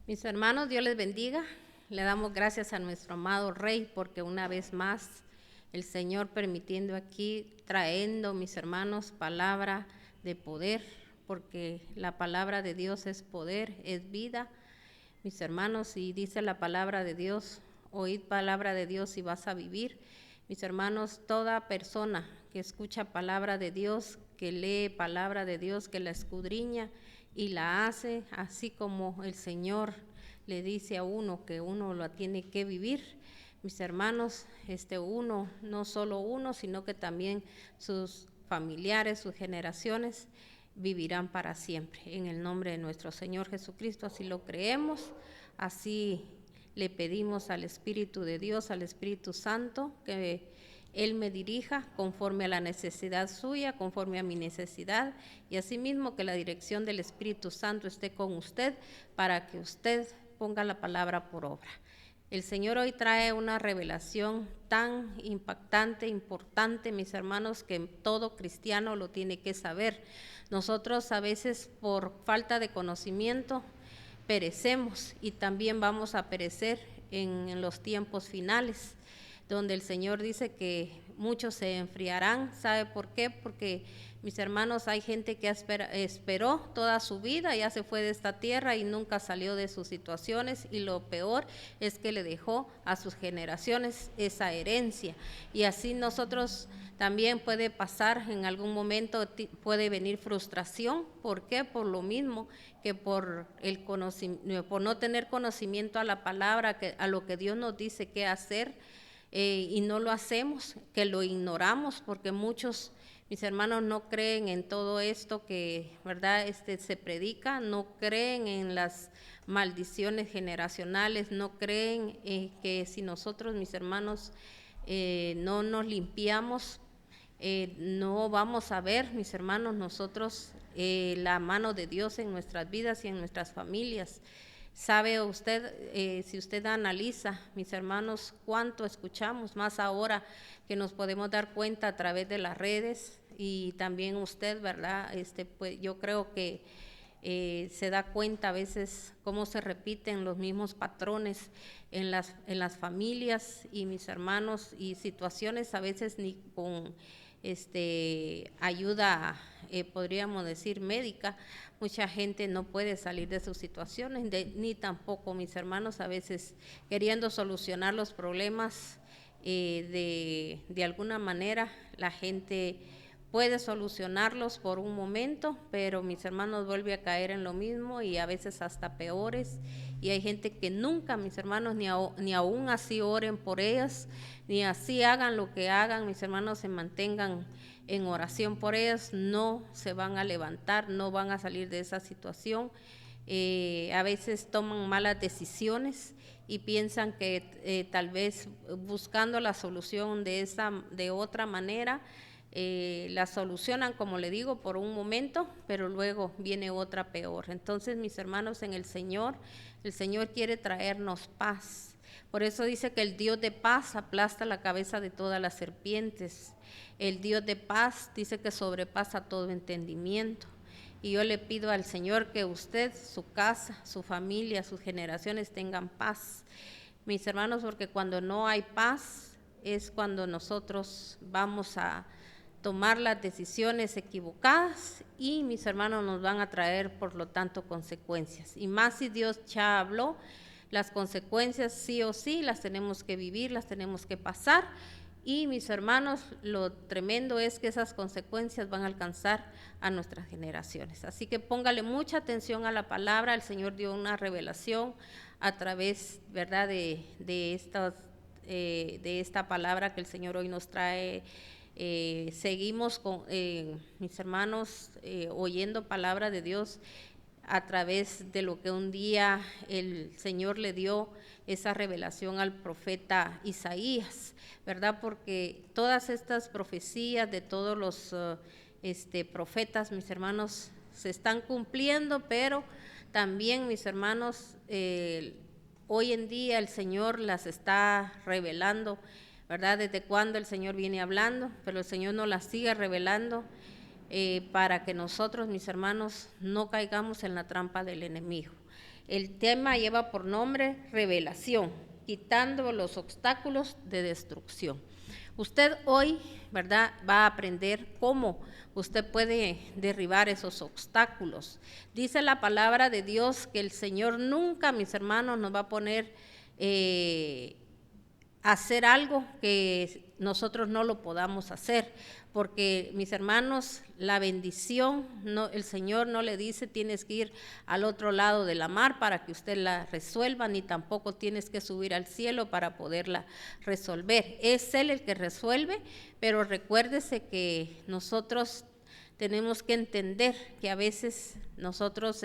Mis hermanos, Dios les bendiga. Le damos gracias a nuestro amado Rey porque una vez más el Señor permitiendo aquí, trayendo, mis hermanos, palabra de poder, porque la palabra de Dios es poder, es vida. Mis hermanos, y dice la palabra de Dios, oíd palabra de Dios y vas a vivir. Mis hermanos, toda persona que escucha palabra de Dios, que lee palabra de Dios, que la escudriña y la hace, así como el Señor le dice a uno que uno la tiene que vivir. Mis hermanos, uno, no solo uno, sino que también sus familiares, sus generaciones, vivirán para siempre. En el nombre de nuestro Señor Jesucristo, así lo creemos, así le pedimos al Espíritu de Dios, al Espíritu Santo, que Él me dirija conforme a la necesidad suya, conforme a mi necesidad, y asimismo que la dirección del Espíritu Santo esté con usted para que usted ponga la palabra por obra. El Señor hoy trae una revelación tan impactante, importante, mis hermanos, que todo cristiano lo tiene que saber. Nosotros a veces por falta de conocimiento perecemos y también vamos a perecer en los tiempos finales, donde el Señor dice que muchos se enfriarán. ¿Sabe por qué? Porque, mis hermanos, hay gente que esperó toda su vida, ya se fue de esta tierra y nunca salió de sus situaciones, y lo peor es que le dejó a sus generaciones esa herencia. Y así nosotros también puede pasar en algún momento, puede venir frustración. ¿Por qué? Por lo mismo que por no tener conocimiento a la palabra, a lo que Dios nos dice qué hacer, y no lo hacemos, que lo ignoramos, porque muchos, mis hermanos, no creen en todo esto que, ¿verdad?, se predica, no creen en las maldiciones generacionales, no creen que si nosotros, mis hermanos, no nos limpiamos, no vamos a ver, mis hermanos, nosotros la mano de Dios en nuestras vidas y en nuestras familias. ¿Sabe usted, si usted analiza, mis hermanos, cuánto escuchamos, más ahora que nos podemos dar cuenta a través de las redes, y también usted, ¿verdad? Pues yo creo que se da cuenta a veces cómo se repiten los mismos patrones en las familias, y mis hermanos, y situaciones a veces ni con ayuda, podríamos decir, médica, mucha gente no puede salir de sus situaciones, ni tampoco, mis hermanos, a veces queriendo solucionar los problemas, de alguna manera la gente puede solucionarlos por un momento, pero, mis hermanos, vuelve a caer en lo mismo y a veces hasta peores. Y hay gente que nunca, mis hermanos, ni aún así oren por ellas, ni así hagan lo que hagan, mis hermanos, se mantengan en oración por ellas, no se van a levantar, no van a salir de esa situación. A veces toman malas decisiones y piensan que tal vez buscando la solución de otra manera, la solucionan, como le digo, por un momento, pero luego viene otra peor. Entonces, mis hermanos, en el Señor quiere traernos paz. Por eso dice que el Dios de paz aplasta la cabeza de todas las serpientes. El Dios de paz dice que sobrepasa todo entendimiento. Y yo le pido al Señor que usted, su casa, su familia, sus generaciones tengan paz, mis hermanos, porque cuando no hay paz es cuando nosotros vamos a tomar las decisiones equivocadas, y, mis hermanos, nos van a traer, por lo tanto, consecuencias. Y más si Dios ya habló, las consecuencias sí o sí las tenemos que vivir, las tenemos que pasar. Y, mis hermanos, lo tremendo es que esas consecuencias van a alcanzar a nuestras generaciones. Así que póngale mucha atención a la palabra. El Señor dio una revelación a través, ¿verdad?, de esta palabra que el Señor hoy nos trae. Seguimos con, mis hermanos, oyendo palabra de Dios a través de lo que un día el Señor le dio esa revelación al profeta Isaías, ¿verdad? Porque todas estas profecías de todos los profetas, mis hermanos, se están cumpliendo, pero también, mis hermanos, hoy en día el Señor las está revelando, ¿verdad? Desde cuando el Señor viene hablando, pero el Señor nos las sigue revelando, para que nosotros, mis hermanos, no caigamos en la trampa del enemigo. El tema lleva por nombre revelación, quitando los obstáculos de destrucción. Usted hoy, ¿verdad?, va a aprender cómo usted puede derribar esos obstáculos. Dice la palabra de Dios que el Señor nunca, mis hermanos, nos va a poner hacer algo que nosotros no lo podamos hacer, porque, mis hermanos, la bendición, no, el Señor no le dice tienes que ir al otro lado de la mar para que usted la resuelva, ni tampoco tienes que subir al cielo para poderla resolver. Es Él el que resuelve, pero recuérdese que nosotros tenemos que entender que a veces nosotros,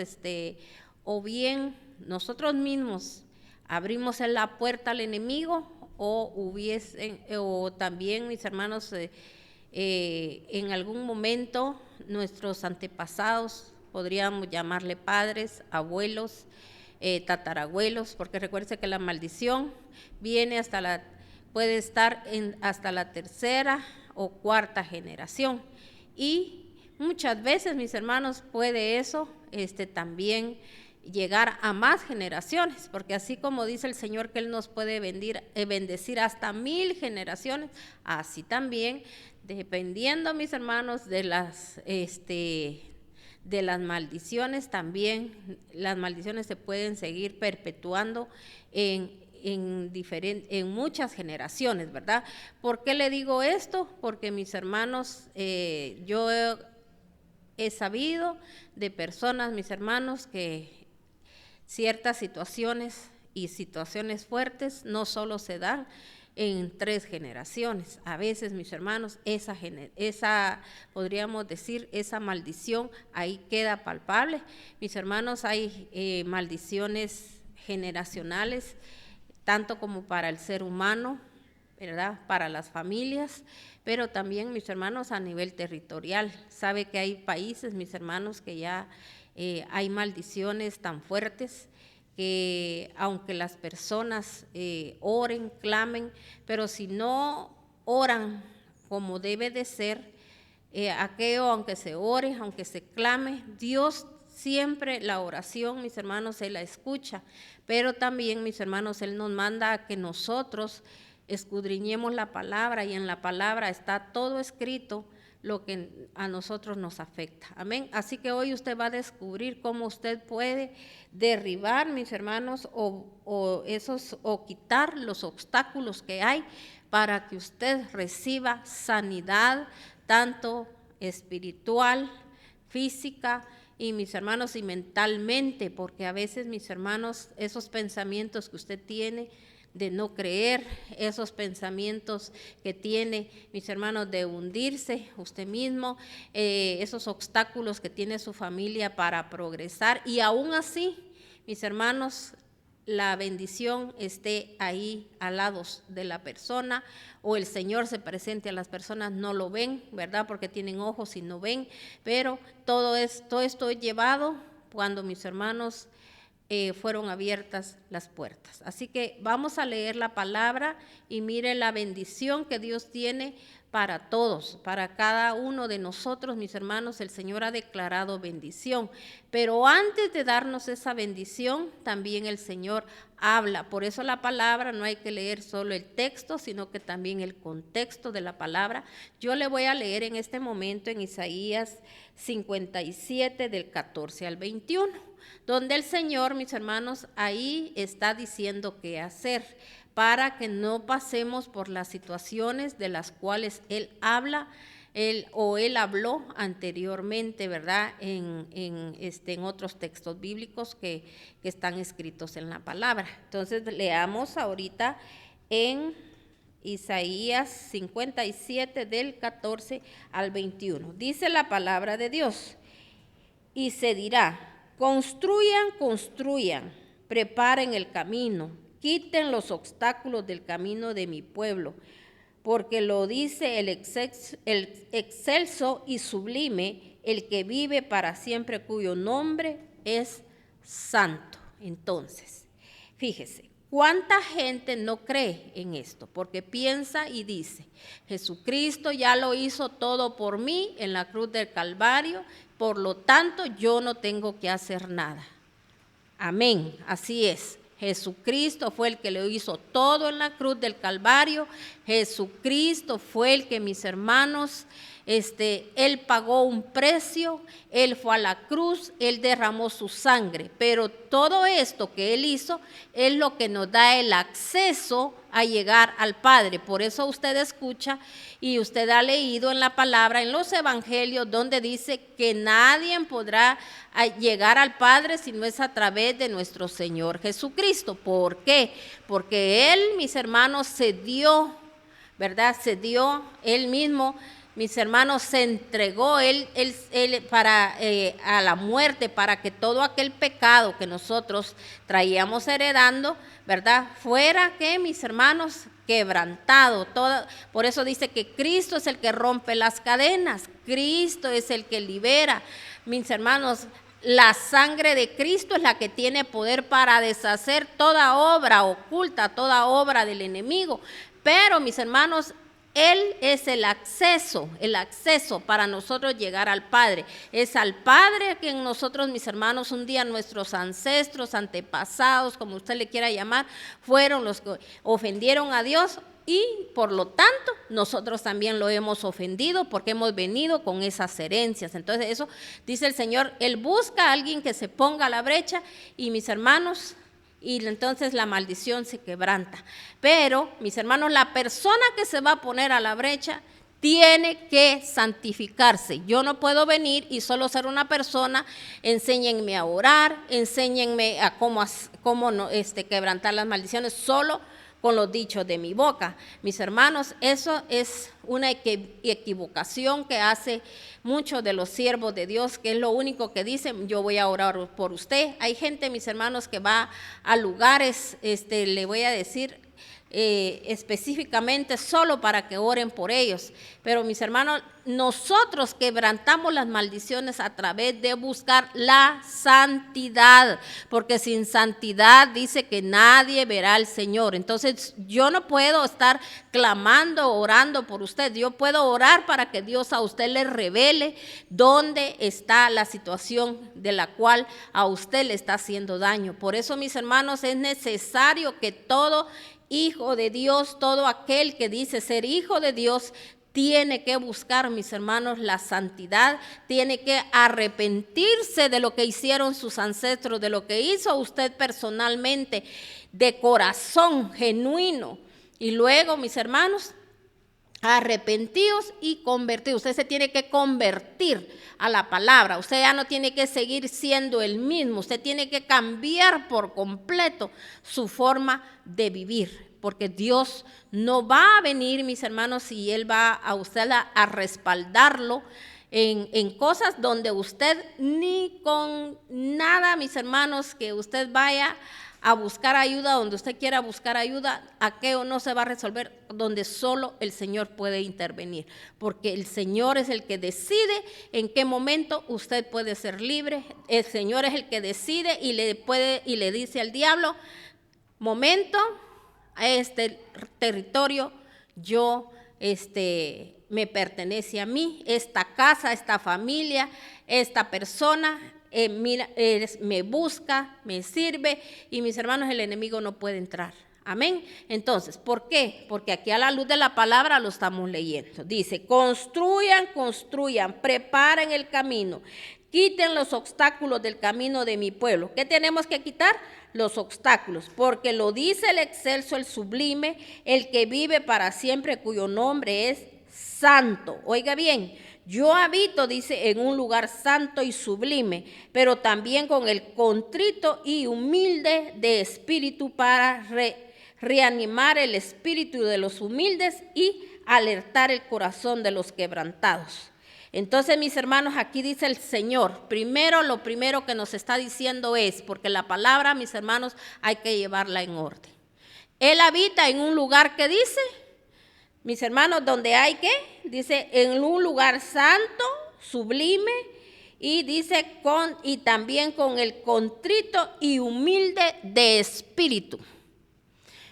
o bien nosotros mismos abrimos la puerta al enemigo, o también, mis hermanos, en algún momento nuestros antepasados, podríamos llamarle padres, abuelos, tatarabuelos, porque recuerde que la maldición viene puede estar hasta la tercera o cuarta generación, y muchas veces, mis hermanos, puede eso también llegar a más generaciones, porque así como dice el Señor que Él nos puede bendecir hasta 1000 generaciones, así también, dependiendo, mis hermanos, de las maldiciones, también las maldiciones se pueden seguir perpetuando en muchas generaciones, ¿verdad? ¿Por qué le digo esto? Porque, mis hermanos, yo he sabido de personas, mis hermanos, que ciertas situaciones y situaciones fuertes no solo se dan en 3 generaciones. A veces, mis hermanos, podríamos decir, esa maldición ahí queda palpable. Mis hermanos, hay maldiciones generacionales, tanto como para el ser humano, ¿verdad?, para las familias, pero también, mis hermanos, a nivel territorial. Sabe que hay países, mis hermanos, que ya hay maldiciones tan fuertes que aunque las personas oren, clamen, pero si no oran como debe de ser, aquello, aunque se ore, aunque se clame, Dios siempre la oración, mis hermanos, Él la escucha, pero también, mis hermanos, Él nos manda a que nosotros escudriñemos la palabra, y en la palabra está todo escrito lo que a nosotros nos afecta. Amén. Así que hoy usted va a descubrir cómo usted puede derribar, mis hermanos, o quitar los obstáculos que hay para que usted reciba sanidad, tanto espiritual, física, y, mis hermanos, y mentalmente, porque a veces, mis hermanos, esos pensamientos que usted tiene de no creer, esos pensamientos que tiene, mis hermanos, de hundirse usted mismo, esos obstáculos que tiene su familia para progresar, y aún así, mis hermanos, la bendición esté ahí al lado de la persona, o el Señor se presente a las personas, no lo ven, ¿verdad?, porque tienen ojos y no ven, pero todo esto es llevado cuando, mis hermanos, fueron abiertas las puertas. Así que vamos a leer la palabra y mire la bendición que Dios tiene para todos, para cada uno de nosotros, mis hermanos. El Señor ha declarado bendición, pero antes de darnos esa bendición, también el Señor habla. Por eso la palabra no hay que leer solo el texto, sino que también el contexto de la palabra. Yo le voy a leer en este momento en Isaías 57 del 14 al 21. Donde el Señor, mis hermanos, ahí está diciendo qué hacer para que no pasemos por las situaciones de las cuales Él habla, Él habló anteriormente, ¿verdad?, en otros textos bíblicos que están escritos en la palabra. Entonces, leamos ahorita en Isaías 57 del 14 al 21. Dice la palabra de Dios: y se dirá, construyan, preparen el camino, quiten los obstáculos del camino de mi pueblo, porque lo dice el excelso y sublime, el que vive para siempre, cuyo nombre es santo. Entonces, fíjese, ¿cuánta gente no cree en esto? Porque piensa y dice, Jesucristo ya lo hizo todo por mí en la cruz del Calvario, por lo tanto yo no tengo que hacer nada. Amén, así es. Jesucristo fue el que lo hizo todo en la cruz del Calvario. Jesucristo fue el que, mis hermanos, Él pagó un precio, Él fue a la cruz, Él derramó su sangre. Pero todo esto que Él hizo es lo que nos da el acceso a llegar al Padre. Por eso usted escucha y usted ha leído en la palabra, en los evangelios, donde dice que nadie podrá llegar al Padre si no es a través de nuestro Señor Jesucristo. ¿Por qué? Porque Él, mis hermanos, se dio, ¿verdad? Se dio Él mismo. Mis hermanos, se entregó él para a la muerte, para que todo aquel pecado que nosotros traíamos heredando, ¿verdad?, fuera, que mis hermanos, quebrantado. Por eso dice que Cristo es el que rompe las cadenas, Cristo es el que libera. Mis hermanos, la sangre de Cristo es la que tiene poder para deshacer toda obra oculta, toda obra del enemigo. Pero, mis hermanos, Él es el acceso para nosotros llegar al Padre. Es al Padre que en nosotros, mis hermanos, un día nuestros ancestros, antepasados, como usted le quiera llamar, fueron los que ofendieron a Dios y por lo tanto nosotros también lo hemos ofendido porque hemos venido con esas herencias. Entonces eso dice el Señor, Él busca a alguien que se ponga a la brecha y, mis hermanos, y entonces la maldición se quebranta. Pero, mis hermanos, la persona que se va a poner a la brecha tiene que santificarse. Yo no puedo venir y solo ser una persona, enséñenme a orar, enséñenme a cómo quebrantar las maldiciones, solo con los dichos de mi boca. Mis hermanos, eso es una equivocación que hace muchos de los siervos de Dios, que es lo único que dicen, yo voy a orar por usted. Hay gente, mis hermanos, que va a lugares, le voy a decir, específicamente solo para que oren por ellos. Pero, mis hermanos, nosotros quebrantamos las maldiciones a través de buscar la santidad, porque sin santidad dice que nadie verá al Señor. Entonces yo no puedo estar clamando, orando por usted. Yo puedo orar para que Dios a usted le revele dónde está la situación de la cual a usted le está haciendo daño. Por eso, mis hermanos, es necesario que todo hijo de Dios, todo aquel que dice ser hijo de Dios, tiene que buscar, mis hermanos, la santidad, tiene que arrepentirse de lo que hicieron sus ancestros, de lo que hizo usted personalmente, de corazón genuino. Y luego, mis hermanos, arrepentidos y convertidos. Usted se tiene que convertir a la palabra. Usted ya no tiene que seguir siendo el mismo. Usted tiene que cambiar por completo su forma de vivir. Porque Dios no va a venir, mis hermanos, y Él va a usted a respaldarlo en cosas donde usted ni con nada, mis hermanos, que usted vaya a buscar ayuda, donde usted quiera buscar ayuda, aquello no se va a resolver, donde solo el Señor puede intervenir, porque el Señor es el que decide en qué momento usted puede ser libre. El Señor es el que decide y le dice al diablo, momento, a este territorio me pertenece a mí, esta casa, esta familia, esta persona, me busca, me sirve, y mis hermanos, el enemigo no puede entrar. Amén. Entonces, ¿por qué? Porque aquí a la luz de la palabra lo estamos leyendo. Dice, construyan, preparen el camino, quiten los obstáculos del camino de mi pueblo. ¿Qué tenemos que quitar? Los obstáculos, porque lo dice el excelso, el sublime, el que vive para siempre, cuyo nombre es santo. Oiga bien, yo habito, dice, en un lugar santo y sublime, pero también con el contrito y humilde de espíritu, para reanimar el espíritu de los humildes y alertar el corazón de los quebrantados. Entonces, mis hermanos, aquí dice el Señor, lo primero que nos está diciendo es, porque la palabra, mis hermanos, hay que llevarla en orden. Él habita en un lugar que dice, mis hermanos, donde hay que, dice, en un lugar santo, sublime, y dice, y también con el contrito y humilde de espíritu.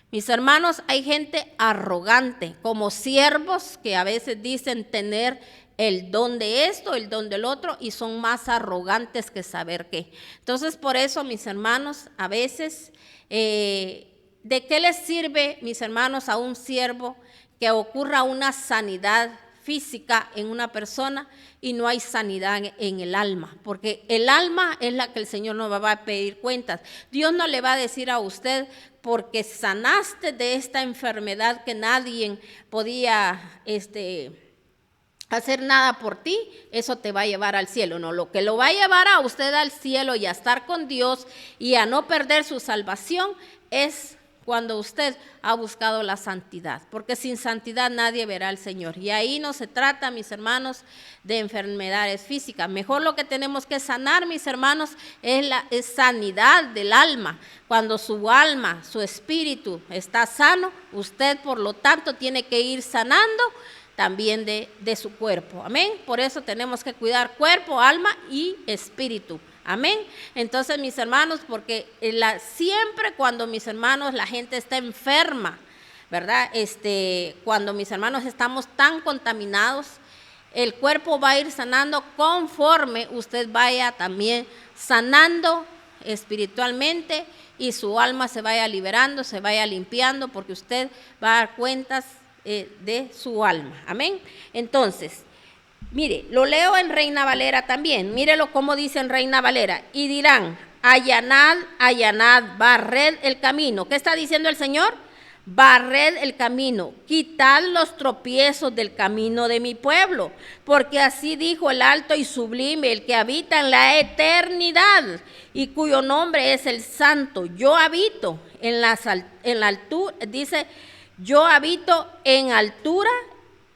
Mis hermanos, hay gente arrogante, como siervos que a veces dicen tener el don de esto, el don del otro, y son más arrogantes que saber qué. Entonces, por eso, mis hermanos, a veces, ¿de qué les sirve, mis hermanos, a un siervo que ocurra una sanidad física en una persona y no hay sanidad en el alma? Porque el alma es la que el Señor nos va a pedir cuentas. Dios no le va a decir a usted, porque sanaste de esta enfermedad que nadie podía hacer nada por ti, eso te va a llevar al cielo. No, lo que lo va a llevar a usted al cielo y a estar con Dios y a no perder su salvación es cuando usted ha buscado la santidad, porque sin santidad nadie verá al Señor. Y ahí no se trata, mis hermanos, de enfermedades físicas. Mejor lo que tenemos que sanar, mis hermanos, es sanidad del alma. Cuando su alma, su espíritu está sano, usted por lo tanto tiene que ir sanando también de su cuerpo. Amén. Por eso tenemos que cuidar cuerpo, alma y espíritu. Amén. Entonces, mis hermanos, porque siempre cuando, mis hermanos, la gente está enferma, ¿verdad? Cuando, mis hermanos, estamos tan contaminados, el cuerpo va a ir sanando conforme usted vaya también sanando espiritualmente y su alma se vaya liberando, se vaya limpiando, porque usted va a dar cuentas de su alma. Amén. Entonces, mire, lo leo en Reina Valera también. Mírelo cómo dice en Reina Valera. Y dirán, allanad, allanad, barred el camino. ¿Qué está diciendo el Señor? Barred el camino, quitad los tropiezos del camino de mi pueblo, porque así dijo el alto y sublime, el que habita en la eternidad y cuyo nombre es el Santo. Yo habito en la altura, dice, yo habito en altura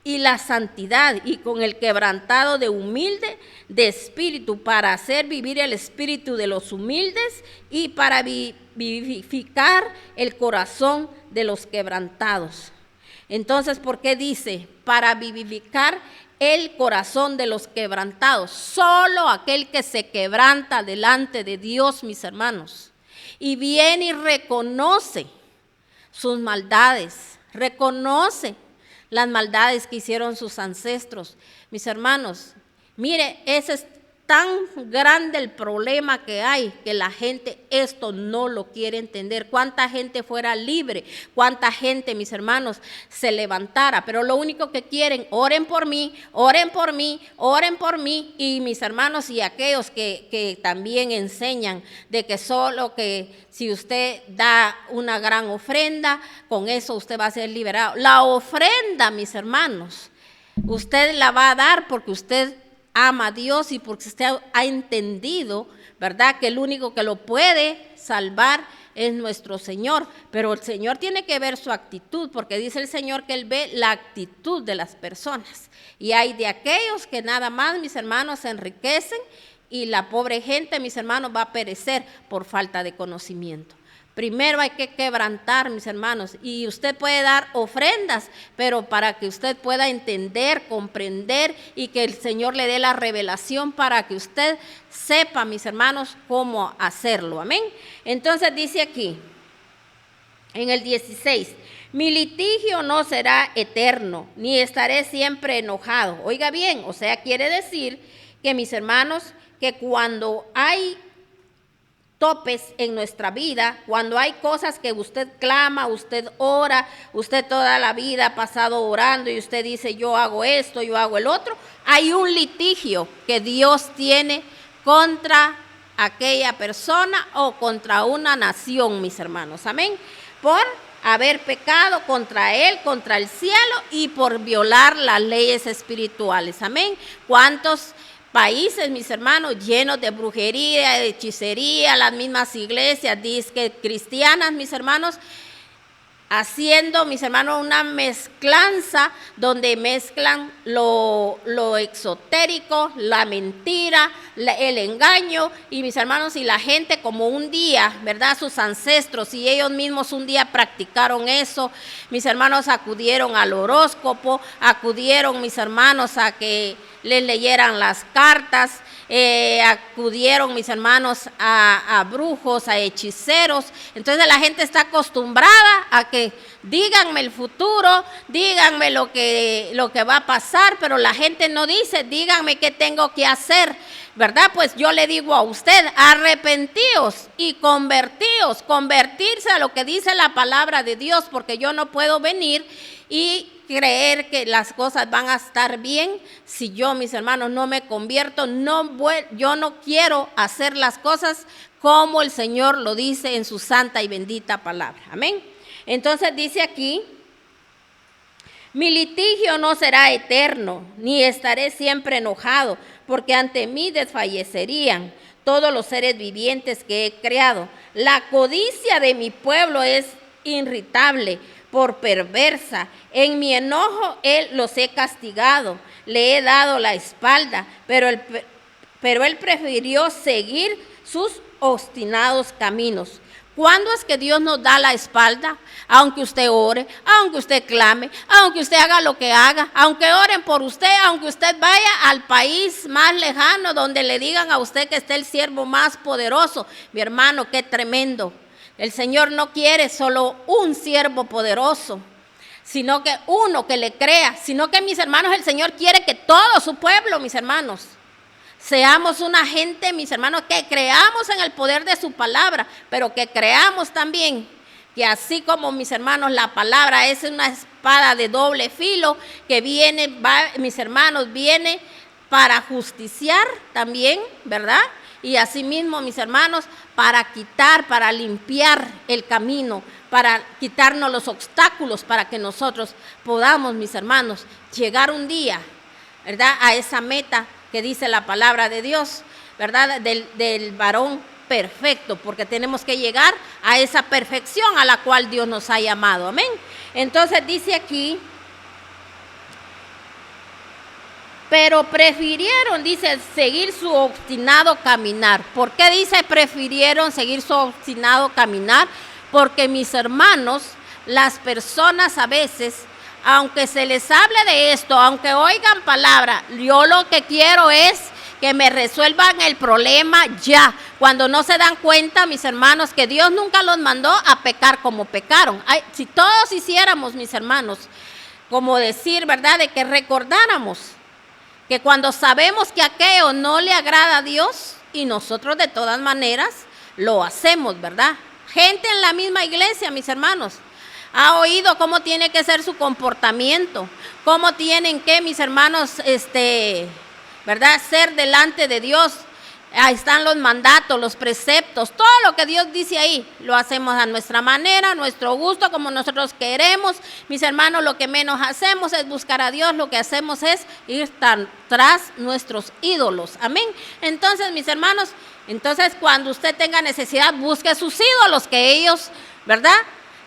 y la santidad, y con el quebrantado de humilde de espíritu, para hacer vivir el espíritu de los humildes y para vivificar el corazón de los quebrantados. Entonces, ¿por qué dice para vivificar el corazón de los quebrantados? Solo aquel que se quebranta delante de Dios, mis hermanos, y viene y reconoce sus maldades, reconoce las maldades que hicieron sus ancestros. Mis hermanos, mire, ese es tan grande el problema que hay, que la gente esto no lo quiere entender. Cuánta gente fuera libre, cuánta gente, mis hermanos, se levantara, pero lo único que quieren, oren por mí, oren por mí, oren por mí. Y mis hermanos, y aquellos que también enseñan de que solo que si usted da una gran ofrenda, con eso usted va a ser liberado. La ofrenda, mis hermanos, usted la va a dar porque usted ama a Dios y porque usted ha entendido, ¿verdad?, que el único que lo puede salvar es nuestro Señor. Pero el Señor tiene que ver su actitud, porque dice el Señor que Él ve la actitud de las personas. Y hay de aquellos que nada más, mis hermanos, se enriquecen, y la pobre gente, mis hermanos, va a perecer por falta de conocimiento. Primero hay que quebrantar, mis hermanos, y usted puede dar ofrendas, pero para que usted pueda entender, comprender y que el Señor le dé la revelación para que usted sepa, mis hermanos, cómo hacerlo. Amén. Entonces dice aquí, en el 16, mi litigio no será eterno, ni estaré siempre enojado. Oiga bien, o sea, quiere decir que, mis hermanos, que cuando hay topes en nuestra vida, cuando hay cosas que usted clama, usted ora, usted toda la vida ha pasado orando y usted dice yo hago esto, yo hago el otro, hay un litigio que Dios tiene contra aquella persona o contra una nación, mis hermanos, amén, por haber pecado contra Él, contra el cielo y por violar las leyes espirituales, amén. ¿Cuántos países, mis hermanos, llenos de brujería, de hechicería, las mismas iglesias disque cristianas, mis hermanos, haciendo, mis hermanos, una mezclanza donde mezclan lo exotérico, la mentira, el engaño, y mis hermanos, y la gente como un día, ¿verdad?, sus ancestros y ellos mismos un día practicaron eso, mis hermanos, acudieron al horóscopo, acudieron, mis hermanos, a que les leyeran las cartas, acudieron mis hermanos a brujos, a hechiceros. Entonces la gente está acostumbrada a que díganme el futuro, díganme lo que va a pasar, pero la gente no dice, díganme qué tengo que hacer, ¿verdad? Pues yo le digo a usted, arrepentíos y convertíos, convertirse a lo que dice la palabra de Dios, porque yo no puedo venir y creer que las cosas van a estar bien si yo, mis hermanos, no me convierto. Yo no quiero hacer las cosas como el Señor lo dice en su santa y bendita palabra. Amén. Entonces dice aquí, mi litigio no será eterno, ni estaré siempre enojado, porque ante mí desfallecerían todos los seres vivientes que he creado. La codicia de mi pueblo es irritable, por perversa. En mi enojo los he castigado, le he dado la espalda, pero él prefirió seguir sus obstinados caminos. ¿Cuándo es que Dios nos da la espalda? Aunque usted ore, aunque usted clame, aunque usted haga lo que haga, aunque oren por usted, aunque usted vaya al país más lejano donde le digan a usted que está el siervo más poderoso. Mi hermano, qué tremendo. El Señor no quiere solo un siervo poderoso, sino que uno que le crea, sino que, mis hermanos, el Señor quiere que todo su pueblo, mis hermanos, seamos una gente, mis hermanos, que creamos en el poder de su palabra, pero que creamos también que así como, mis hermanos, la palabra es una espada de doble filo que mis hermanos, viene para justiciar también, ¿verdad? Y asimismo, mis hermanos, para quitar, para limpiar el camino, para quitarnos los obstáculos, para que nosotros podamos, mis hermanos, llegar un día, ¿verdad?, a esa meta que dice la palabra de Dios, ¿verdad?, del varón perfecto, porque tenemos que llegar a esa perfección a la cual Dios nos ha llamado. Amén. Entonces dice aquí, pero prefirieron, dice, seguir su obstinado caminar. ¿Por qué dice prefirieron seguir su obstinado caminar? Porque, mis hermanos, las personas a veces, aunque se les hable de esto, aunque oigan palabra, yo lo que quiero es que me resuelvan el problema ya. Cuando no se dan cuenta, mis hermanos, que Dios nunca los mandó a pecar como pecaron. Si todos hiciéramos, mis hermanos, como decir, ¿verdad?, de que recordáramos que cuando sabemos que aquello no le agrada a Dios, y nosotros de todas maneras lo hacemos, ¿verdad? Gente en la misma iglesia, mis hermanos, ha oído cómo tiene que ser su comportamiento, cómo tienen que, mis hermanos, ¿verdad?, ser delante de Dios. Ahí están los mandatos, los preceptos, todo lo que Dios dice ahí, lo hacemos a nuestra manera, a nuestro gusto, como nosotros queremos. Mis hermanos, lo que menos hacemos es buscar a Dios, lo que hacemos es ir tras nuestros ídolos. Amén. Entonces, mis hermanos, cuando usted tenga necesidad, busque sus ídolos, que ellos, ¿verdad?,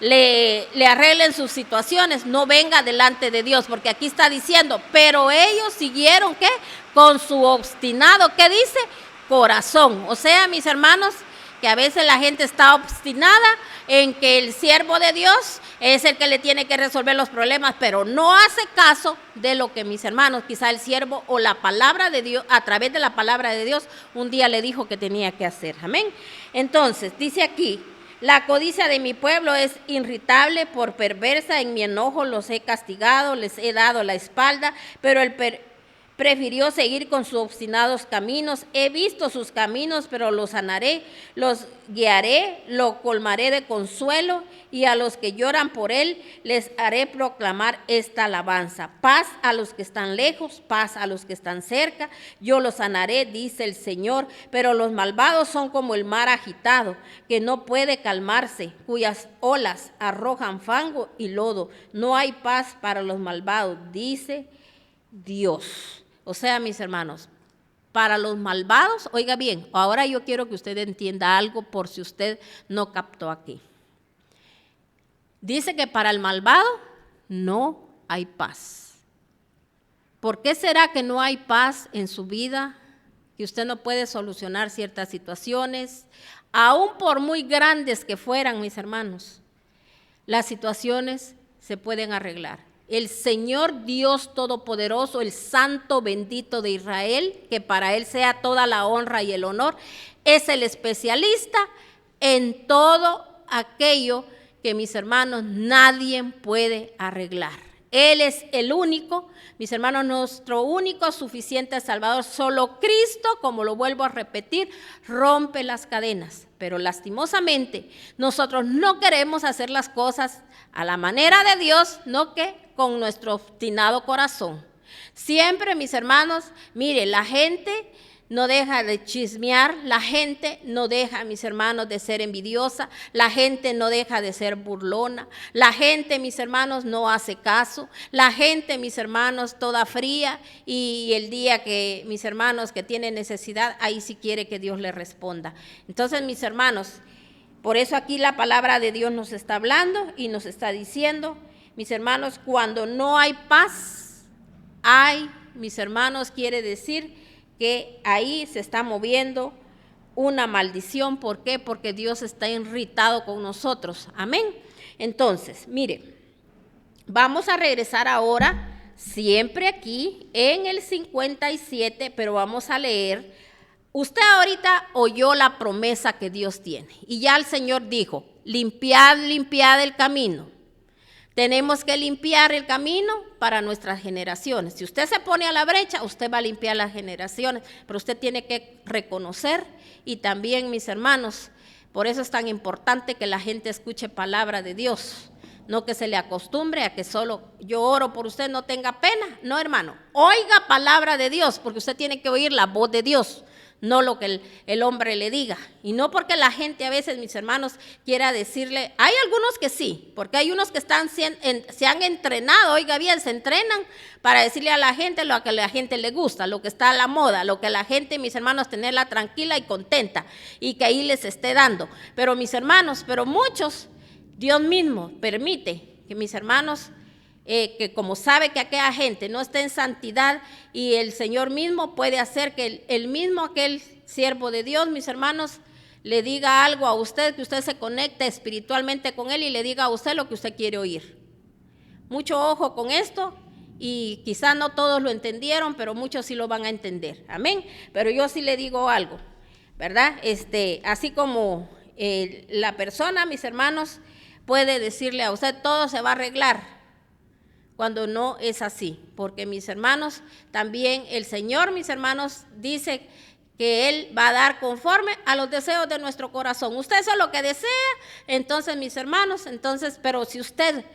le arreglen sus situaciones, no venga delante de Dios, porque aquí está diciendo, pero ellos siguieron, ¿qué?, con su obstinado, ¿qué dice?, corazón. O sea, mis hermanos, que a veces la gente está obstinada en que el siervo de Dios es el que le tiene que resolver los problemas, pero no hace caso de lo que, mis hermanos, quizá el siervo o la palabra de Dios, a través de la palabra de Dios, un día le dijo que tenía que hacer. Amén. Entonces, dice aquí, la codicia de mi pueblo es irritable, por perversa, en mi enojo los he castigado, les he dado la espalda, pero prefirió seguir con sus obstinados caminos. He visto sus caminos, pero los sanaré, los guiaré, lo colmaré de consuelo, y a los que lloran por él les haré proclamar esta alabanza. Paz a los que están lejos, paz a los que están cerca, yo los sanaré, dice el Señor. Pero los malvados son como el mar agitado, que no puede calmarse, cuyas olas arrojan fango y lodo. No hay paz para los malvados, dice Dios. O sea, mis hermanos, para los malvados, oiga bien, ahora yo quiero que usted entienda algo por si usted no captó aquí. Dice que para el malvado no hay paz. ¿Por qué será que no hay paz en su vida? Que usted no puede solucionar ciertas situaciones, aún por muy grandes que fueran, mis hermanos. Las situaciones se pueden arreglar. el Señor Dios Todopoderoso, el Santo bendito de Israel, que para Él sea toda la honra y el honor, es el especialista en todo aquello que, mis hermanos, nadie puede arreglar. Él es el único, mis hermanos, nuestro único suficiente Salvador. Solo Cristo, como lo vuelvo a repetir, rompe las cadenas. Pero lastimosamente nosotros no queremos hacer las cosas a la manera de Dios, no que con nuestro obstinado corazón. Siempre, mis hermanos, mire, la gente no deja de chismear, la gente no deja, mis hermanos, de ser envidiosa, la gente no deja de ser burlona, la gente, mis hermanos, no hace caso, la gente, mis hermanos, toda fría, y el día que, mis hermanos, que tiene necesidad, ahí sí quiere que Dios le responda. Entonces, mis hermanos, por eso aquí la palabra de Dios nos está hablando y nos está diciendo, mis hermanos, cuando no hay paz, mis hermanos, quiere decir que ahí se está moviendo una maldición. ¿Por qué? Porque Dios está irritado con nosotros. Amén. Entonces, mire, vamos a regresar ahora, siempre aquí en el 57, pero vamos a leer. Usted ahorita oyó la promesa que Dios tiene, y ya el Señor dijo, limpiad, limpiad el camino. Tenemos que limpiar el camino para nuestras generaciones. Si usted se pone a la brecha, usted va a limpiar las generaciones, pero usted tiene que reconocer, y también, mis hermanos, por eso es tan importante que la gente escuche palabra de Dios, no que se le acostumbre a que solo yo oro por usted, no tenga pena. No, hermano, oiga palabra de Dios, porque usted tiene que oír la voz de Dios, no lo que el hombre le diga. Y no porque la gente a veces, mis hermanos, quiera decirle, hay algunos que sí, porque hay unos que se han entrenado, oiga bien, se entrenan para decirle a la gente lo que a la gente le gusta, lo que está a la moda, lo que la gente, mis hermanos, tenerla tranquila y contenta, y que ahí les esté dando. Pero, mis hermanos, pero muchos, Dios mismo permite que, mis hermanos, que como sabe que aquella gente no está en santidad, y el Señor mismo puede hacer que el mismo aquel siervo de Dios, mis hermanos, le diga algo a usted, que usted se conecte espiritualmente con él y le diga a usted lo que usted quiere oír. Mucho ojo con esto, y quizá no todos lo entendieron, pero muchos sí lo van a entender. Amén. Pero yo sí le digo algo, ¿verdad? Así como la persona, mis hermanos, puede decirle a usted todo se va a arreglar, cuando no es así, porque, mis hermanos, también el Señor, mis hermanos, dice que Él va a dar conforme a los deseos de nuestro corazón. Usted eso es lo que desea, entonces, mis hermanos, pero si usted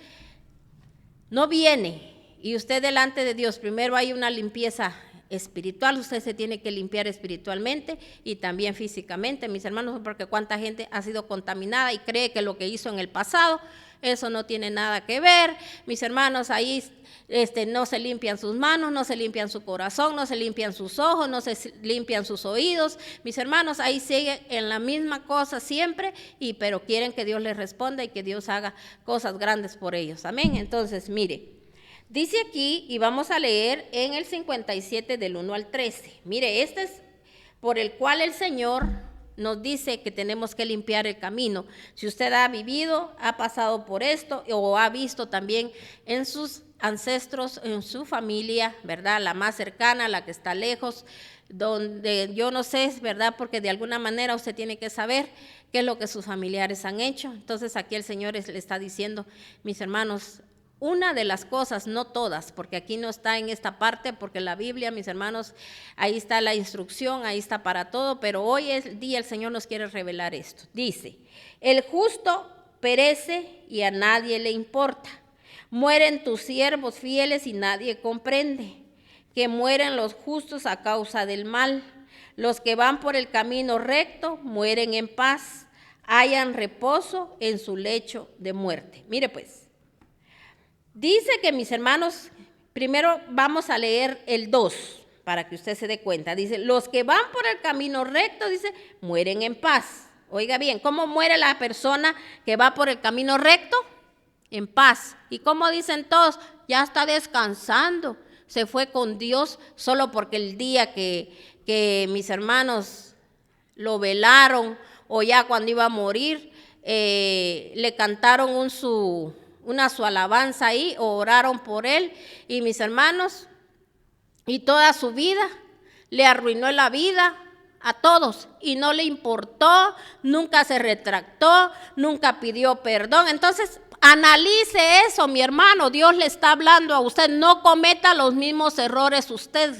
no viene y usted delante de Dios, primero hay una limpieza espiritual, usted se tiene que limpiar espiritualmente y también físicamente, mis hermanos, porque cuánta gente ha sido contaminada y cree que lo que hizo en el pasado, eso no tiene nada que ver. Mis hermanos, ahí no se limpian sus manos, no se limpian su corazón, no se limpian sus ojos, no se limpian sus oídos. Mis hermanos, ahí sigue en la misma cosa siempre, pero quieren que Dios les responda y que Dios haga cosas grandes por ellos. Amén. Entonces, mire, dice aquí, y vamos a leer en el 57 del 1 al 13. Mire, este es por el cual el Señor nos dice que tenemos que limpiar el camino. Si usted ha vivido, ha pasado por esto, o ha visto también en sus ancestros, en su familia, ¿verdad? La más cercana, la que está lejos, donde yo no sé, ¿verdad? Porque de alguna manera usted tiene que saber qué es lo que sus familiares han hecho. Entonces aquí el Señor le está diciendo, mis hermanos, una de las cosas, no todas, porque aquí no está en esta parte, porque la Biblia, mis hermanos, ahí está la instrucción, ahí está para todo, pero hoy es el día, el Señor nos quiere revelar esto. Dice, el justo perece y a nadie le importa. Mueren tus siervos fieles y nadie comprende. Que mueren los justos a causa del mal. Los que van por el camino recto mueren en paz. Hallan reposo en su lecho de muerte. Mire pues. Dice que, mis hermanos, primero vamos a leer el 2 para que usted se dé cuenta. Dice, los que van por el camino recto, dice, mueren en paz. Oiga bien, ¿cómo muere la persona que va por el camino recto? En paz. ¿Y cómo dicen todos? Ya está descansando, se fue con Dios, solo porque el día que mis hermanos lo velaron, o ya cuando iba a morir, le cantaron su alabanza ahí, o oraron por él, y mis hermanos, y toda su vida le arruinó la vida a todos, y no le importó, nunca se retractó, nunca pidió perdón. Entonces, analice eso, mi hermano, Dios le está hablando a usted, no cometa los mismos errores usted.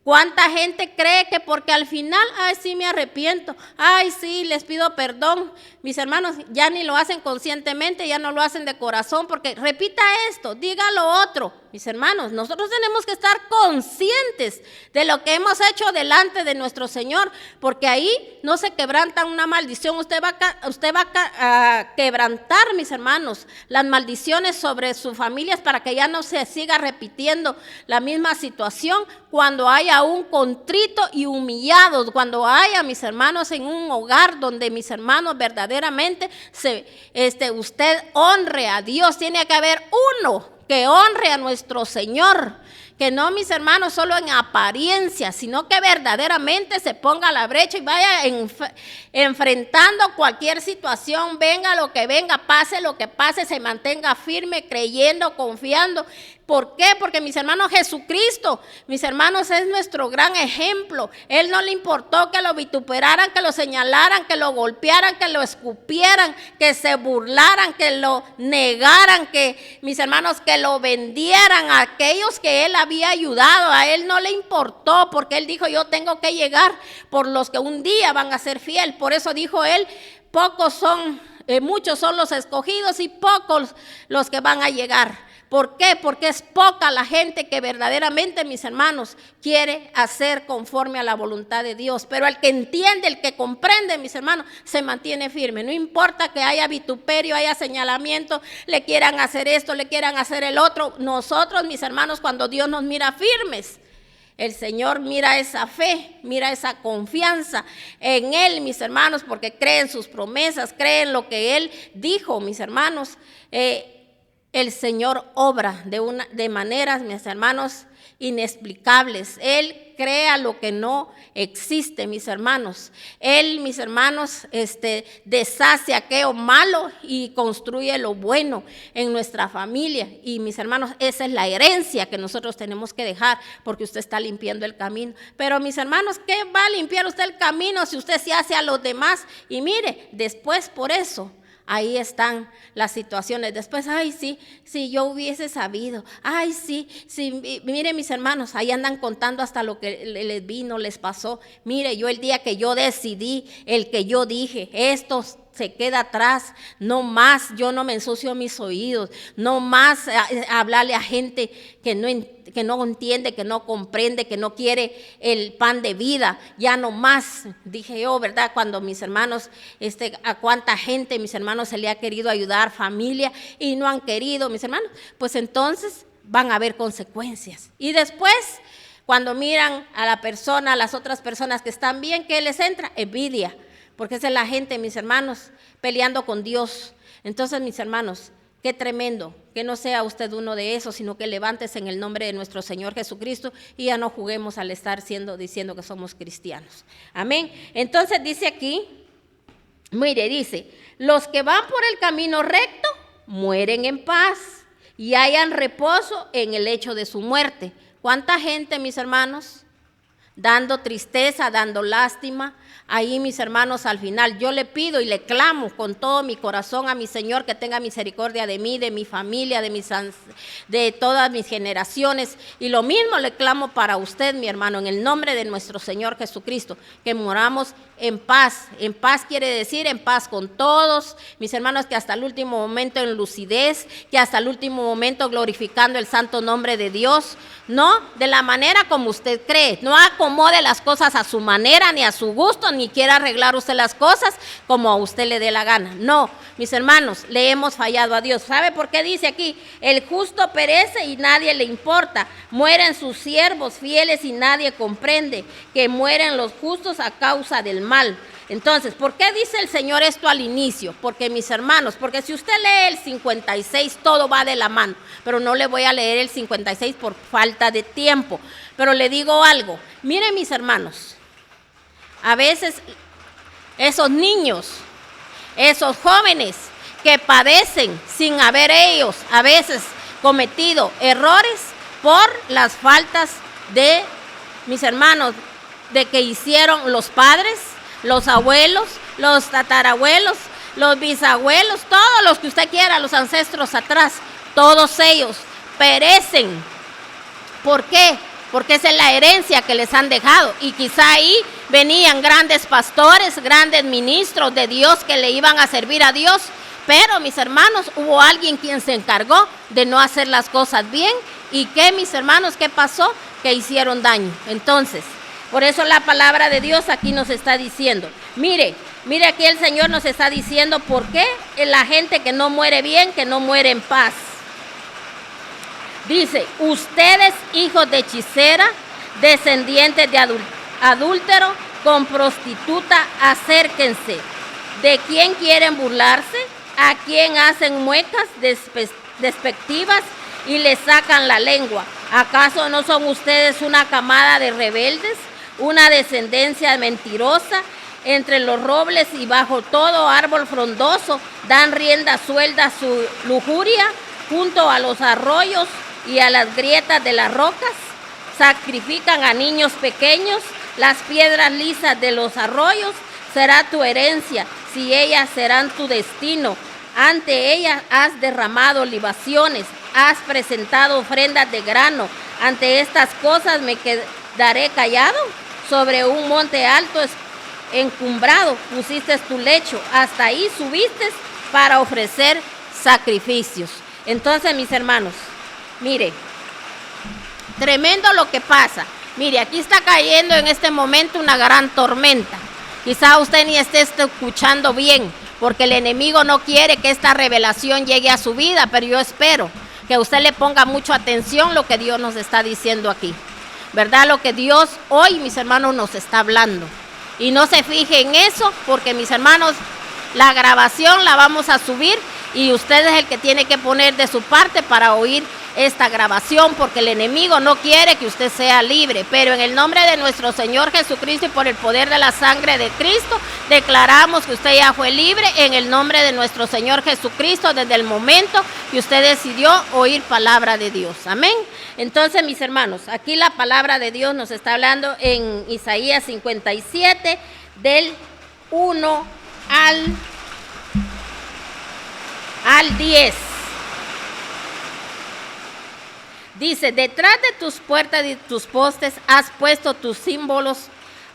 ¿Cuánta gente cree que porque al final, ay, sí me arrepiento, ay, sí, les pido perdón? Mis hermanos, ya ni lo hacen conscientemente, ya no lo hacen de corazón, porque repita esto, diga lo otro. Mis hermanos, nosotros tenemos que estar conscientes de lo que hemos hecho delante de nuestro Señor, porque ahí no se quebranta una maldición. Usted va a quebrantar, mis hermanos, las maldiciones sobre sus familias para que ya no se siga repitiendo la misma situación cuando haya un contrito y humillado, cuando haya, mis hermanos, en un hogar donde, mis hermanos, verdaderamente usted honre a Dios. Tiene que haber uno que honre a nuestro Señor, que no, mis hermanos, solo en apariencia, sino que verdaderamente se ponga a la brecha y vaya enfrentando cualquier situación, venga lo que venga, pase lo que pase, se mantenga firme, creyendo, confiando. ¿Por qué? Porque, mis hermanos, Jesucristo, mis hermanos, es nuestro gran ejemplo. Él no le importó que lo vituperaran, que lo señalaran, que lo golpearan, que lo escupieran, que se burlaran, que lo negaran, que, mis hermanos, que lo vendieran a aquellos que él había ayudado. A él no le importó, porque él dijo, yo tengo que llegar por los que un día van a ser fiel. Por eso dijo él, muchos son los escogidos y pocos los que van a llegar. ¿Por qué? Porque es poca la gente que verdaderamente, mis hermanos, quiere hacer conforme a la voluntad de Dios. Pero el que entiende, el que comprende, mis hermanos, se mantiene firme. No importa que haya vituperio, haya señalamiento, le quieran hacer esto, le quieran hacer el otro. Nosotros, mis hermanos, cuando Dios nos mira firmes, el Señor mira esa fe, mira esa confianza en Él, mis hermanos, porque cree en sus promesas, cree en lo que Él dijo, mis hermanos. El Señor obra de maneras, mis hermanos, inexplicables. Él crea lo que no existe, mis hermanos. Él, mis hermanos, deshace aquello malo y construye lo bueno en nuestra familia. Y, mis hermanos, esa es la herencia que nosotros tenemos que dejar, porque usted está limpiando el camino. Pero, mis hermanos, ¿qué va a limpiar usted el camino si usted se hace a los demás? Y mire, después por eso, ahí están las situaciones. Después, ay, sí, yo hubiese sabido. Ay, sí, mire, mis hermanos, ahí andan contando hasta lo que les vino, les pasó. Mire, yo el día que yo decidí, el que yo dije, esto se queda atrás, no más, yo no me ensucio mis oídos, no más hablarle a gente que no entiende, que no comprende, que no quiere el pan de vida, ya no más, dije yo, ¿verdad? Cuando mis hermanos, a cuánta gente, mis hermanos, se le ha querido ayudar, familia, y no han querido, mis hermanos, pues entonces van a haber consecuencias. Y después, cuando miran a la persona, a las otras personas que están bien, ¿qué les entra? Envidia. Porque esa es la gente, mis hermanos, peleando con Dios. Entonces, mis hermanos, qué tremendo que no sea usted uno de esos, sino que levantes en el nombre de nuestro Señor Jesucristo y ya no juguemos al estar diciendo que somos cristianos. Amén. Entonces dice aquí, mire, dice, los que van por el camino recto mueren en paz y hallan reposo en el hecho de su muerte. ¿Cuánta gente, mis hermanos? Dando tristeza, dando lástima. Ahí, mis hermanos, al final yo le pido y le clamo con todo mi corazón a mi Señor que tenga misericordia de mí, de mi familia, de todas mis generaciones. Y lo mismo le clamo para usted, mi hermano, en el nombre de nuestro Señor Jesucristo, que moramos en paz. En paz quiere decir en paz con todos, mis hermanos, que hasta el último momento en lucidez, que hasta el último momento glorificando el santo nombre de Dios, no de la manera como usted cree, no acomode las cosas a su manera ni a su gusto, ni quiera arreglar usted las cosas como a usted le dé la gana. No, mis hermanos, le hemos fallado a Dios. ¿Sabe por qué dice aquí? El justo perece y nadie le importa, mueren sus siervos fieles y nadie comprende, que mueren los justos a causa del mal. Entonces, ¿por qué dice el Señor esto al inicio? Porque, mis hermanos, porque si usted lee el 56, todo va de la mano, pero no le voy a leer el 56 por falta de tiempo. Pero le digo algo, miren, mis hermanos, a veces esos niños, esos jóvenes que padecen sin haber ellos a veces cometido errores por las faltas de, mis hermanos, de que hicieron los padres, los abuelos, los tatarabuelos, los bisabuelos, todos los que usted quiera, los ancestros atrás, todos ellos perecen. ¿Por qué? Porque esa es la herencia que les han dejado, y quizá ahí venían grandes pastores, grandes ministros de Dios que le iban a servir a Dios, pero mis hermanos, hubo alguien quien se encargó de no hacer las cosas bien, y que, mis hermanos, ¿qué pasó? Que hicieron daño. Entonces, por eso la palabra de Dios aquí nos está diciendo, mire aquí el Señor nos está diciendo por qué la gente que no muere bien, que no muere en paz. Dice, ustedes hijos de hechicera, descendientes de adúltero, con prostituta, acérquense. ¿De quién quieren burlarse? ¿A quién hacen muecas despectivas y le sacan la lengua? ¿Acaso no son ustedes una camada de rebeldes, una descendencia mentirosa? Entre los robles y bajo todo árbol frondoso dan rienda suelta a su lujuria, junto a los arroyos y a las grietas de las rocas. Sacrifican a niños pequeños, las piedras lisas de los arroyos será tu herencia, si ellas serán tu destino. Ante ellas has derramado libaciones, has presentado ofrendas de grano. Ante estas cosas me quedaré callado. Sobre un monte alto encumbrado pusiste tu lecho, hasta ahí subiste para ofrecer sacrificios. Entonces, mis hermanos, mire, tremendo lo que pasa. Mire, aquí está cayendo en este momento una gran tormenta. Quizá usted ni esté escuchando bien, porque el enemigo no quiere que esta revelación llegue a su vida, pero yo espero que usted le ponga mucha atención lo que Dios nos está diciendo aquí, ¿verdad? Lo que Dios hoy, mis hermanos, nos está hablando. Y no se fije en eso, porque, mis hermanos, la grabación la vamos a subir y usted es el que tiene que poner de su parte para oír esta grabación, porque el enemigo no quiere que usted sea libre. Pero en el nombre de nuestro Señor Jesucristo y por el poder de la sangre de Cristo, declaramos que usted ya fue libre en el nombre de nuestro Señor Jesucristo desde el momento que usted decidió oír palabra de Dios. Amén. Entonces, mis hermanos, aquí la palabra de Dios nos está hablando en Isaías 57, del 1 al 10. Dice, detrás de tus puertas y tus postes has puesto tus símbolos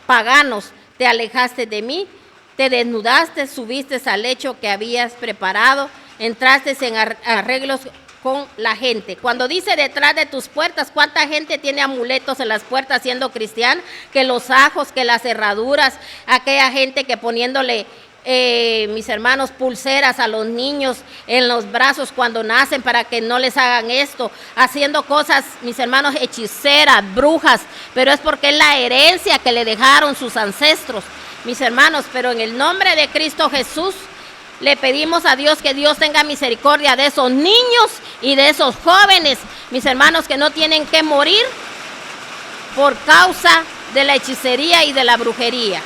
paganos, te alejaste de mí, te desnudaste, subiste al lecho que habías preparado, entraste en arreglos con la gente. Cuando dice detrás de tus puertas, ¿cuánta gente tiene amuletos en las puertas siendo cristiana? Que los ajos, que las cerraduras, aquella gente que poniéndole mis hermanos, pulseras a los niños en los brazos cuando nacen para que no les hagan esto, haciendo cosas, mis hermanos, hechiceras, brujas, pero es porque es la herencia que le dejaron sus ancestros, mis hermanos. Pero en el nombre de Cristo Jesús le pedimos a Dios que Dios tenga misericordia de esos niños y de esos jóvenes, mis hermanos, que no tienen que morir por causa de la hechicería y de la brujería.